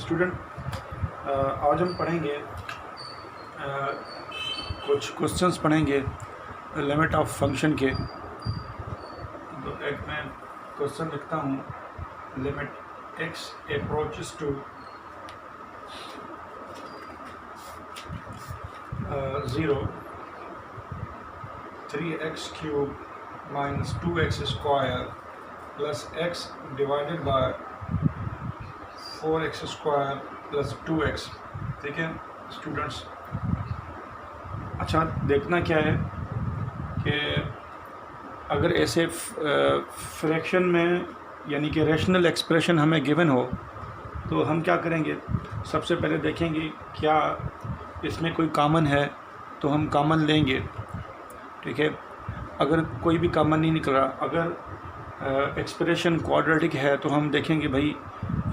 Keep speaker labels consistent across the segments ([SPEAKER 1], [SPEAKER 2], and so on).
[SPEAKER 1] Student आज हम पढ़ेंगे कुछ क्वेश्चंस पढ़ेंगे लिमिट ऑफ फंक्शन के। तो एक मैं क्वेश्चन लिखता हूँ, limit x approaches to 0 3x cube minus 2x square plus x divided by 4x square plus 2x। ठीक है स्टूडेंट्स, अच्छा देखना क्या है कि अगर ऐसे फ्रैक्शन में यानी कि रैशनल एक्सप्रेशन हमें गिवन हो तो हम क्या करेंगे, सबसे पहले देखेंगे क्या इसमें कोई कॉमन है तो हम कॉमन लेंगे। ठीक है, अगर कोई भी कॉमन नहीं निकल रहा, अगर एक्सप्रेशन क्वाड्रेटिक है तो हम देखेंगे भाई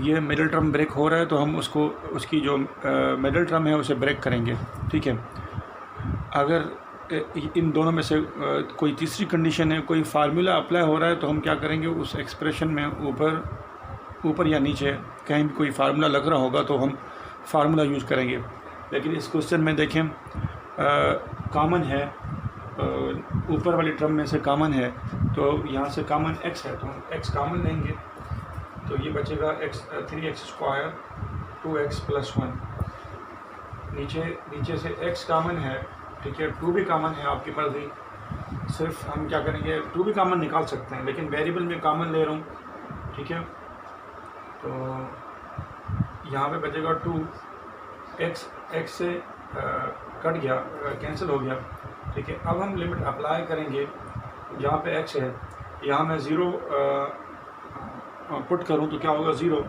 [SPEAKER 1] ये मिडिल टर्म ब्रेक हो रहा है तो हम उसकी जो मिडिल टर्म है उसे ब्रेक करेंगे। ठीक है, अगर इन दोनों में से कोई तीसरी कंडीशन है, कोई फार्मूला अप्लाई हो रहा है तो हम क्या करेंगे, उस एक्सप्रेशन में ऊपर या नीचे कहीं भी कोई फार्मूला लग रहा होगा तो हम फार्मूला यूज़ करेंगे। लेकिन इस क्वेश्चन में देखें कॉमन है, ऊपर वाली टर्म में से कॉमन है तो यहाँ से कॉमन x है तो हम x कॉमन लेंगे तो ये बचेगा 3x स्क्वायर 2x प्लस 1। नीचे से x कॉमन है, ठीक है, 2 भी कॉमन है, आपकी मर्ज़ी। सिर्फ हम क्या करेंगे, 2 भी कॉमन निकाल सकते हैं लेकिन वेरिएबल में कॉमन ले रहा हूँ। ठीक है, तो यहाँ पे बचेगा 2x से कट गया, कैंसिल हो गया। ठीक है, अब हम लिमिट अप्लाई करेंगे, जहाँ पे x है यहाँ मैं 0 पुट करूँ तो क्या होगा 0,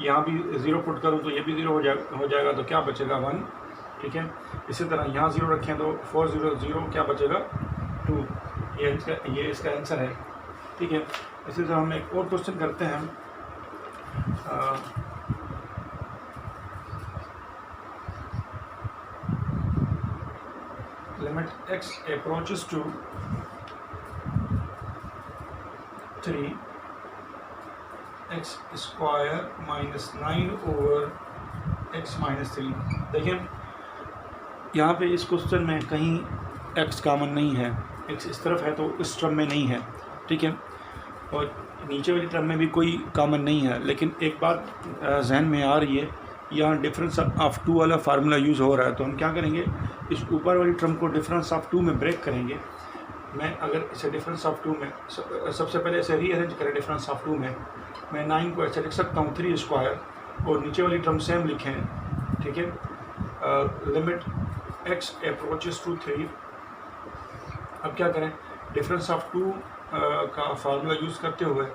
[SPEAKER 1] यहाँ भी 0 पुट करूँ तो ये भी 0 हो जाएगा तो क्या बचेगा 1। ठीक है, इसी तरह यहाँ 0 रखें तो 4 0 0 क्या बचेगा 2। ये इसका आंसर है। ठीक है, इसी तरह हम एक और क्वेश्चन करते हैं। Limit x approaches to 3x square minus 9 over x minus 3। देखिए यहाँ पे इस क्वेश्चन में कहीं x कॉमन नहीं है, x इस तरफ है तो इस टर्म में नहीं है। ठीक है, और नीचे वाली टर्म में भी कोई कॉमन नहीं है। लेकिन एक बात जहन में आ रही है, यहाँ डिफरेंस ऑफ 2 वाला फार्मूला यूज़ हो रहा है तो हम क्या करेंगे, इस ऊपर वाली टर्म को डिफरेंस ऑफ 2 में ब्रेक करेंगे। मैं अगर इसे डिफरेंस ऑफ 2 में सबसे पहले इसे रीअरेंज करें, डिफरेंस ऑफ 2 में मैं 9 को ऐसे लिख सकता हूँ 3 स्क्वायर और नीचे वाली टर्म सेम लिखें। ठीक है, लिमिट x अप्रोचेस टू 3। अब क्या करें, डिफरेंस ऑफ 2 का फार्मूला यूज़ करते हुए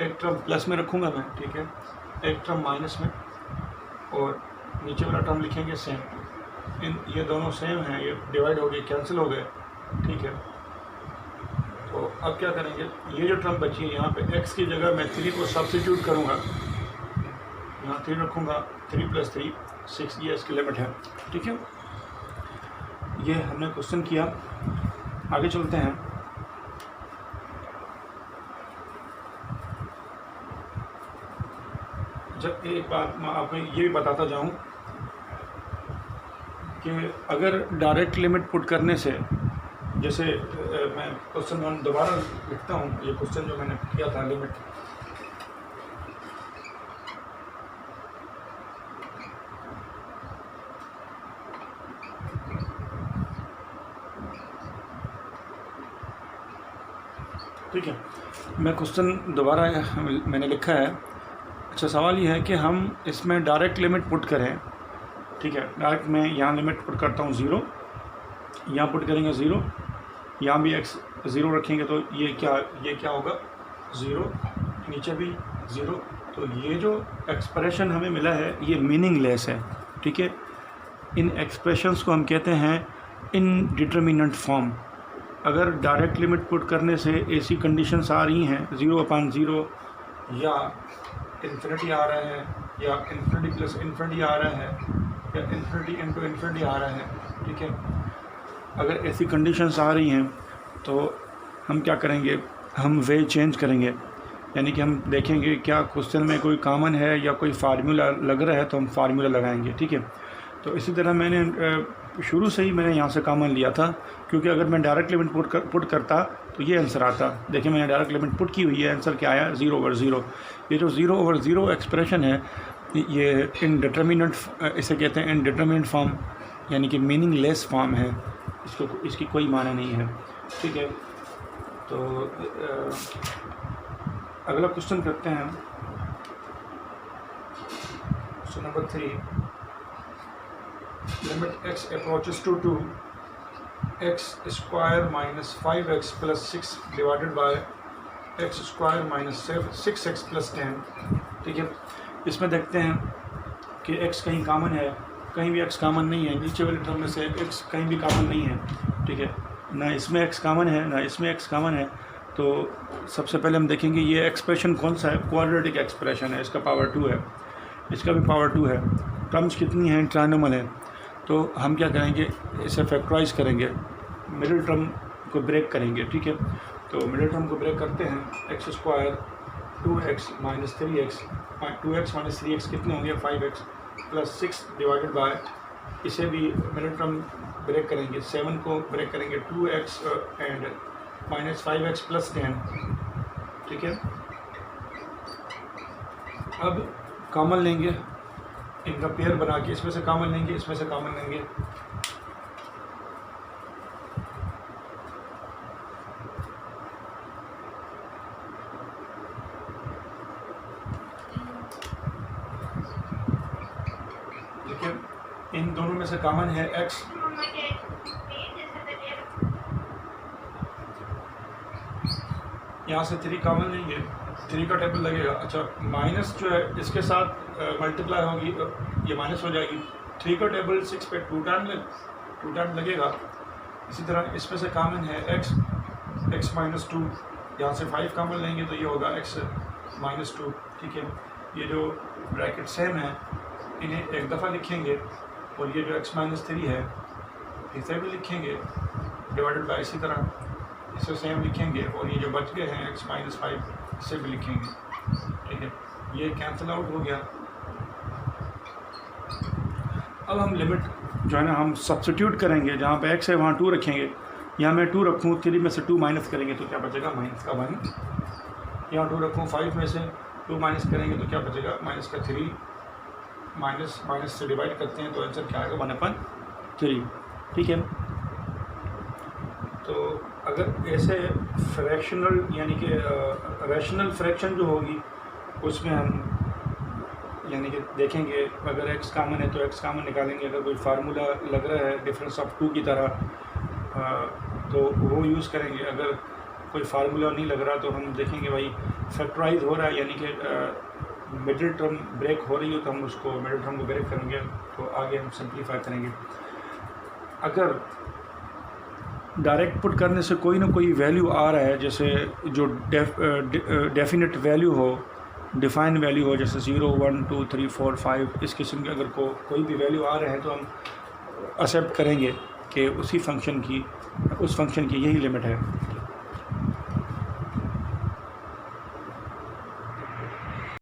[SPEAKER 1] एक टर्म प्लस में रखूँगा मैं, ठीक है, एक टर्म माइनस में और नीचे वाला टर्म लिखेंगे सेम। ये दोनों सेम हैं, ये डिवाइड हो गए, कैंसिल हो गए। ठीक है, तो अब क्या करेंगे, ये जो टर्म बची है यहाँ पे x की जगह मैं 3 को सब्स्टिट्यूट करूँगा, यहाँ 3 रखूँगा, 3 + 3 6, ये इसकी लिमिट है। ठीक है, ये हमने क्वेश्चन किया। आगे चलते हैं। जब एक बात मैं आपको ये भी बताता जाऊं कि अगर डायरेक्ट लिमिट पुट करने से, जैसे मैं क्वेश्चन 1 दोबारा लिखता हूं, ये क्वेश्चन जो मैंने किया था लिमिट, ठीक है, मैं क्वेश्चन दोबारा मैंने लिखा है। अच्छा, सवाल ये है कि हम इसमें डायरेक्ट लिमिट पुट करें। ठीक है, डायरेक्ट मैं यहाँ लिमिट पुट करता हूँ 0, यहाँ पुट करेंगे 0, यहाँ भी x 0 रखेंगे तो ये क्या होगा 0, नीचे भी 0। तो ये जो एक्सप्रेशन हमें मिला है ये मीनिंगलेस है। ठीक है, इन एक्सप्रेशंस को हम कहते हैं इनडिटरमिनेंट फॉर्म। अगर डायरेक्ट लिमिट पुट करने से ऐसी कंडीशंस आ रही हैं 0/0 या इन्फिनिटी आ रहा है या इन्फिनिटी प्लस इन्फिनिटी आ रहा है या इन्फिनिटी इनटू इन्फिनिटी आ रहा है। ठीक है, अगर ऐसी कंडीशंस आ रही हैं तो हम क्या करेंगे, हम वे चेंज करेंगे। यानी कि हम देखेंगे क्या क्वेश्चन में कोई कॉमन है या कोई फार्मूला लग रहा है तो हम फार्मूला लगाएंगे, ठीक है। तो इसी तरह मैंने शुरू से ही मैंने यहाँ से कॉमन लिया था, क्योंकि अगर मैं डायरेक्ट लिमिट पुट करता तो ये आंसर आता। देखिए मैंने डायरेक्ट लिमिट पुट की हुई है, आंसर क्या आया 0/0। ये जो 0/0 एक्सप्रेशन है ये इनडिटर्मिनेंट, इसे कहते हैं इनडिटर्मिनेंट फॉर्म, यानी कि मीनिंगलेस फॉर्म है, इसकी कोई माना नहीं है, ठीक है। तो अगला क्वेश्चन करते हैं, question number 3। Limit x approaches to 2 x square minus 5x plus 6 divided by x square minus 6x plus 10, ठीक है। इसमें देखते हैं कि x कहीं कॉमन है, कहीं भी x कॉमन नहीं है, नीचे वाले टर्म में से x कहीं भी कॉमन नहीं है, ठीक है। ना इसमें x कॉमन है ना इसमें x कॉमन है। तो सबसे पहले हम देखेंगे ये एक्सप्रेशन कौन सा है, क्वाड्रेटिक एक्सप्रेशन है, इसका पावर 2 है, इसका भी पावर 2 है, टर्म्स कितनी हैं, ट्राइनोमल है। तो हम क्या करेंगे, इसे फैक्टराइज करेंगे, मिडिल टर्म को ब्रेक करेंगे, ठीक है। तो मिडिल टर्म को ब्रेक करते हैं, x square 2x minus 3x, 2x minus 3x कितने होंगे 5x प्लस 6 डिवाइडेड बाय, इसे भी मिडिल टर्म ब्रेक करेंगे, 7 को ब्रेक करेंगे 2x and minus 5x plus 10, ठीक है। अब कॉमन लेंगे, इनका पेयर बना के इसमें से कॉमन लेंगे, इसमें से कॉमन लेंगे, ठीक है। इन दोनों में से कॉमन है x, यहाँ से 3 कॉमन लेंगे, 3 का टेबल लगेगा। अच्छा माइनस जो है इसके साथ मल्टीप्लाई होगी, ये माइनस हो जाएगी, 3 का टेबल 6 पे 2 टाइम लगेगा। इसी तरह इसमें से कॉमन है x माइनस 2, यहाँ से 5 कॉमन लेंगे तो ये होगा x माइनस 2, ठीक है। ये जो ब्रैकेट सेम है इन्हें एक दफ़ा लिखेंगे, और ये जो x माइनस 3 है इसे भी लिखेंगे डिवाइडेड बाय, इसी तरह इसे सेम लिखेंगे, और ये जो बच गए हैं x माइनस 5 इसे भी लिखेंगे, ठीक है। ये कैंसिल आउट हो गया। अब हम लिमिट जो है ना हम सब्स्टिट्यूट करेंगे, जहाँ पे x है वहाँ 2 रखेंगे, यहाँ मैं 2 रखूँ, 3 में से 2 माइनस करेंगे तो क्या बचेगा माइनस का 1, यहाँ 2 रखूँ, 5 में से 2 माइनस करेंगे तो क्या बचेगा माइनस का 3, माइनस से डिवाइड करते हैं तो आंसर क्या आएगा 1/3, ठीक है। तो अगर ऐसे फ्रैक्शनल यानी कि रैशनल फ्रैक्शन जो होगी उसमें हम यानी कि देखेंगे, अगर x कॉमन है तो x कॉमन निकालेंगे, अगर कोई फार्मूला लग रहा है डिफरेंस ऑफ 2 की तरह तो वो यूज़ करेंगे, अगर कोई फार्मूला नहीं लग रहा तो हम देखेंगे भाई फैक्टराइज हो रहा है, यानी कि मिडिल टर्म ब्रेक हो रही हो तो हम उसको मिडिल टर्म को ब्रेक करेंगे, तो आगे हम सिंप्लीफाई करेंगे। अगर डायरेक्ट पुट करने से कोई ना कोई वैल्यू आ रहा है, जैसे जो डेफिनेट वैल्यू हो, डिफाइन वैल्यू हो, जैसे 0 1 2 3 4 5 इस किस्म के अगर कोई भी वैल्यू आ रहे हैं तो हम एक्सेप्ट करेंगे कि उस फंक्शन की यही लिमिट है।